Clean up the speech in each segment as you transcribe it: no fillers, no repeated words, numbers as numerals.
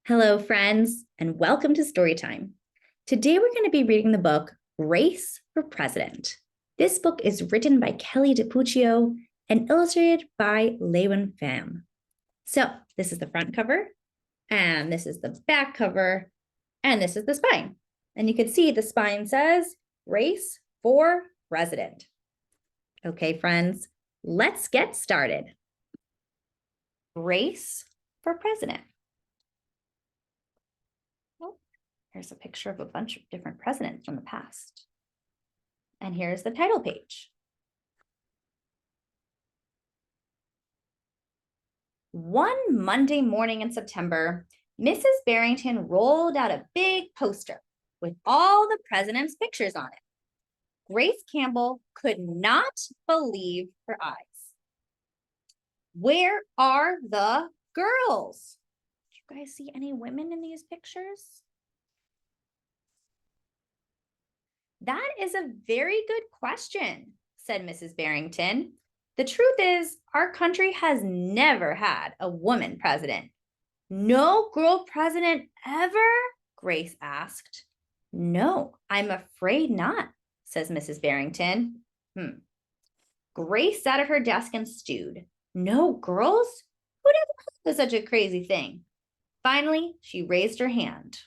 Hello, friends, and welcome to Storytime. Today, we're going to be reading the book Race for President. This book is written by Kelly DiPucchio and illustrated by LeUyen Pham. So, this is the front cover, and this is the back cover, and this is the spine. And you can see the spine says Race for President. Okay, friends, let's get started. Race for President. Here's a picture of a bunch of different presidents from the past. And here's the title page. One Monday morning in September, Mrs. Barrington rolled out a big poster with all the president's pictures on it. Grace Campbell could not believe her eyes. Where are the girls? Do you guys see any women in these pictures? That is a very good question, said Mrs. Barrington. The truth is, our country has never had a woman president. No girl president ever? Grace asked. No, I'm afraid not, says Mrs. Barrington. Grace sat at her desk and stewed. No girls? Who'd ever heard of such a crazy thing? Finally, she raised her hand.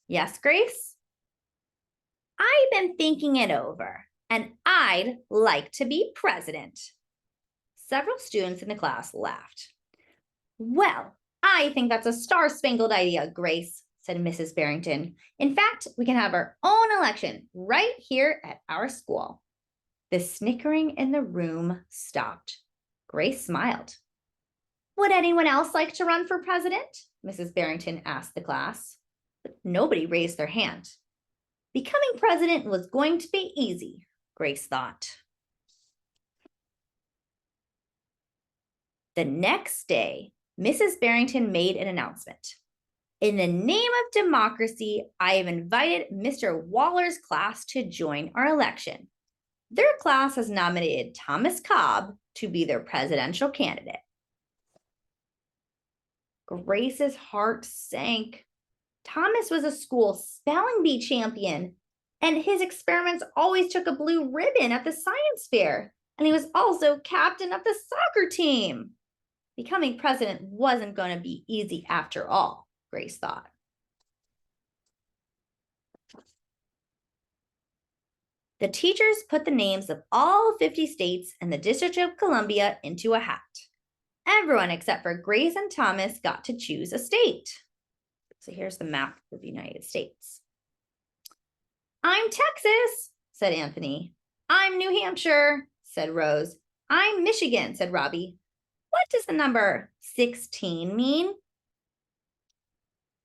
Yes, Grace? I've been thinking it over, and I'd like to be president. Several students in the class laughed. Well, I think that's a star-spangled idea, Grace, said Mrs. Barrington. In fact, we can have our own election right here at our school. The snickering in the room stopped. Grace smiled. Would anyone else like to run for president? Mrs. Barrington asked the class. But nobody raised their hand. Becoming president was going to be easy, Grace thought. The next day, Mrs. Barrington made an announcement. In the name of democracy, I have invited Mr. Waller's class to join our election. Their class has nominated Thomas Cobb to be their presidential candidate. Grace's heart sank. Thomas was a school spelling bee champion, and his experiments always took a blue ribbon at the science fair, and he was also captain of the soccer team. Becoming president wasn't going to be easy after all, Grace thought. The teachers put the names of all 50 states and the District of Columbia into a hat. Everyone except for Grace and Thomas got to choose a state. So here's the map of the United States. I'm Texas, said Anthony. I'm New Hampshire, said Rose. I'm Michigan, said Robbie. What does the number 16 mean?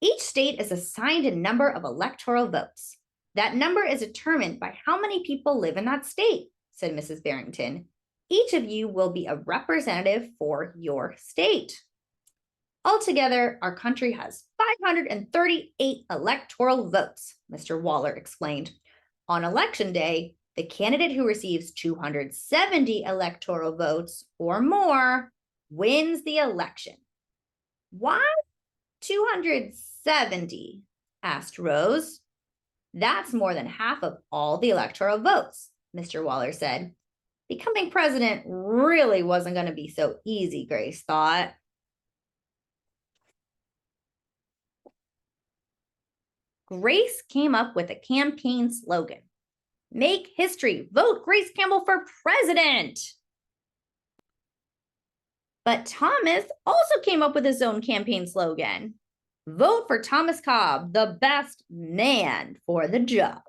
Each state is assigned a number of electoral votes. That number is determined by how many people live in that state, said Mrs. Barrington. Each of you will be a representative for your state. Altogether, our country has 538 electoral votes, Mr. Waller explained. On election day, the candidate who receives 270 electoral votes or more wins the election. Why 270? Asked Rose. That's more than half of all the electoral votes, Mr. Waller said. Becoming president really wasn't going to be so easy, Grace thought. Grace came up with a campaign slogan. Make history, vote Grace Campbell for president. But Thomas also came up with his own campaign slogan. Vote for Thomas Cobb, the best man for the job.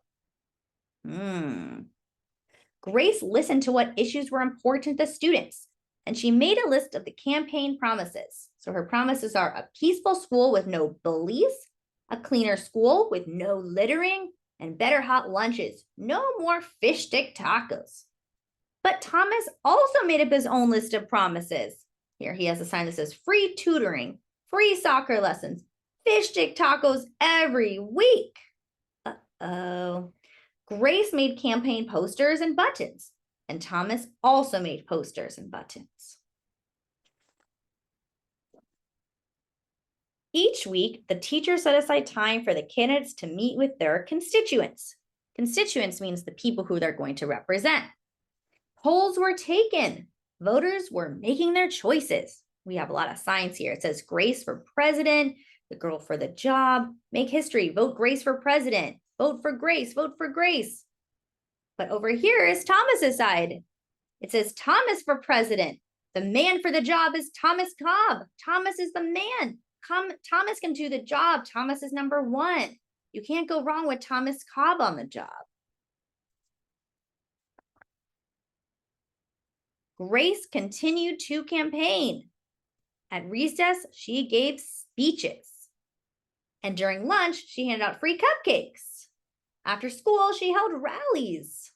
Grace listened to what issues were important to students, and she made a list of the campaign promises. So her promises are a peaceful school with no bullies, a cleaner school with no littering, and better hot lunches. No more fish stick tacos. But Thomas also made up his own list of promises. Here he has a sign that says free tutoring, free soccer lessons, fish stick tacos every week. Uh-oh. Grace made campaign posters and buttons, and Thomas also made posters and buttons. Each week, the teacher set aside time for the candidates to meet with their constituents. Constituents means the people who they're going to represent. Polls were taken. Voters were making their choices. We have a lot of signs here. It says Grace for president, the girl for the job, make history, vote Grace for president, vote for Grace, vote for Grace. But over here is Thomas's side. It says Thomas for president. The man for the job is Thomas Cobb. Thomas is the man. Thomas can do the job. Thomas is number one. You can't go wrong with Thomas Cobb on the job. Grace continued to campaign. At recess, she gave speeches. And during lunch, she handed out free cupcakes. After school, she held rallies.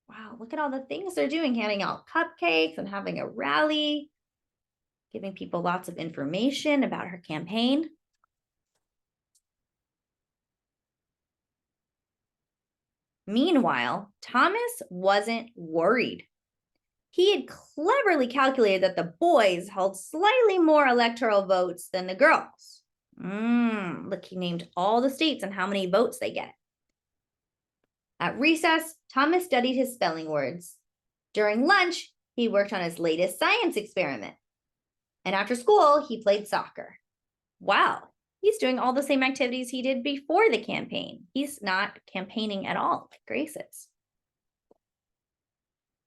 Wow, look at all the things they're doing, handing out cupcakes and having a rally, giving people lots of information about her campaign. Meanwhile, Thomas wasn't worried. He had cleverly calculated that the boys held slightly more electoral votes than the girls. Look, he named all the states and how many votes they get. At recess, Thomas studied his spelling words. During lunch, he worked on his latest science experiment. And after school, he played soccer. Wow, he's doing all the same activities he did before the campaign. He's not campaigning at all like Grace is.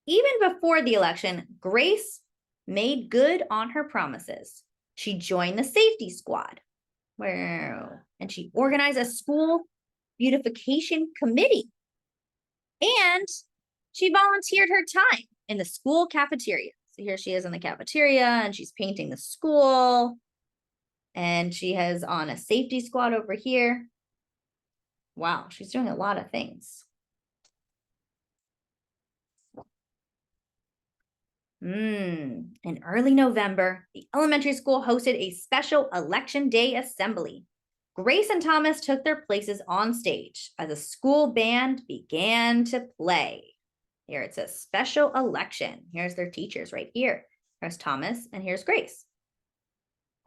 Even before the election, Grace made good on her promises. She joined the safety squad. Wow. And she organized a school beautification committee. And she volunteered her time in the school cafeteria. So here she is in the cafeteria and she's painting the school. And she has on a safety squad over here. Wow, she's doing a lot of things. In early November, the elementary school hosted a special election day assembly. Grace and Thomas took their places on stage as a school band began to play. Here it says special election. Here's their teachers right here. Here's Thomas and here's Grace.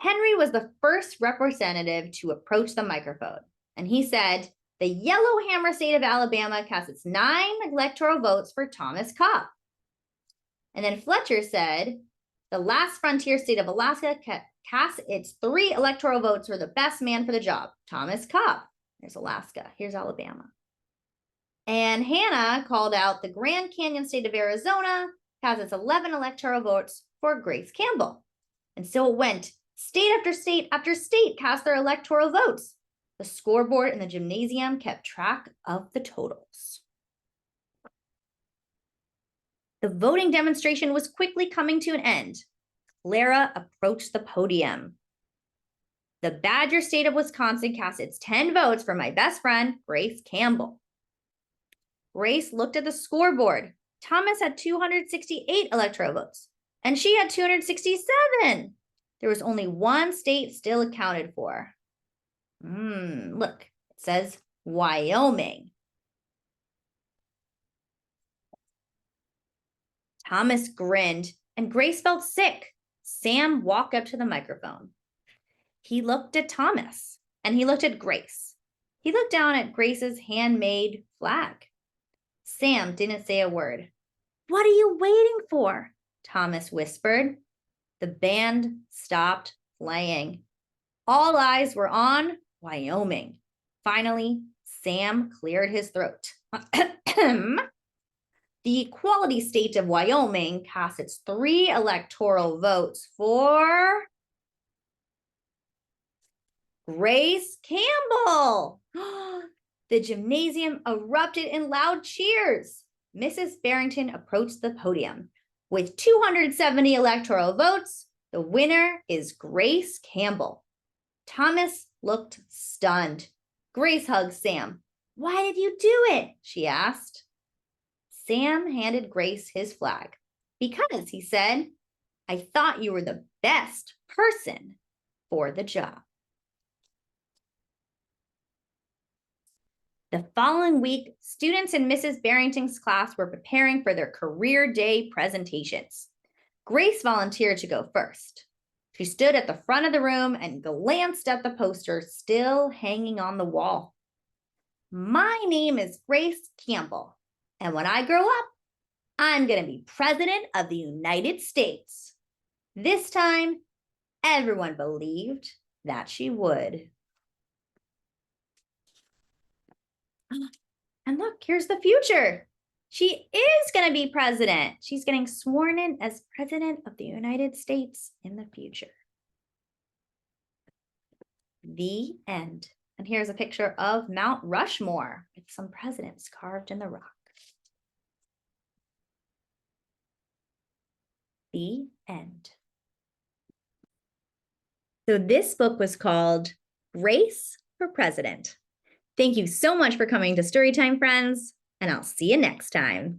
Henry was the first representative to approach the microphone, and he said, the Yellowhammer state of Alabama casts its 9 electoral votes for Thomas Cobb. And then Fletcher said, the last frontier state of Alaska cast its 3 electoral votes for the best man for the job, Thomas Cobb. There's Alaska. Here's Alabama. And Hannah called out the Grand Canyon state of Arizona cast its 11 electoral votes for Grace Campbell. And so it went. State after state after state cast their electoral votes. The scoreboard in the gymnasium kept track of the totals. The voting demonstration was quickly coming to an end. Clara approached the podium. The Badger state of Wisconsin cast its 10 votes for my best friend, Grace Campbell. Grace looked at the scoreboard. Thomas had 268 electoral votes, and she had 267. There was only one state still accounted for. Look, it says Wyoming. Thomas grinned, and Grace felt sick. Sam walked up to the microphone. He looked at Thomas, and he looked at Grace. He looked down at Grace's handmade flag. Sam didn't say a word. What are you waiting for? Thomas whispered. The band stopped playing. All eyes were on Wyoming. Finally, Sam cleared his throat. The equality state of Wyoming cast its 3 electoral votes for Grace Campbell. The gymnasium erupted in loud cheers. Mrs. Barrington approached the podium. With 270 electoral votes, the winner is Grace Campbell. Thomas looked stunned. Grace hugged Sam. Why did you do it? She asked. Sam handed Grace his flag. Because, he said, I thought you were the best person for the job. The following week, students in Mrs. Barrington's class were preparing for their career day presentations. Grace volunteered to go first. She stood at the front of the room and glanced at the poster still hanging on the wall. My name is Grace Campbell, and when I grow up, I'm going to be President of the United States. This time, everyone believed that she would. And look, here's the future. She is going to be president. She's getting sworn in as President of the United States in the future. The end. And here's a picture of Mount Rushmore with some presidents carved in the rock. The end. So this book was called Grace for President. Thank you so much for coming to Storytime, friends, and I'll see you next time.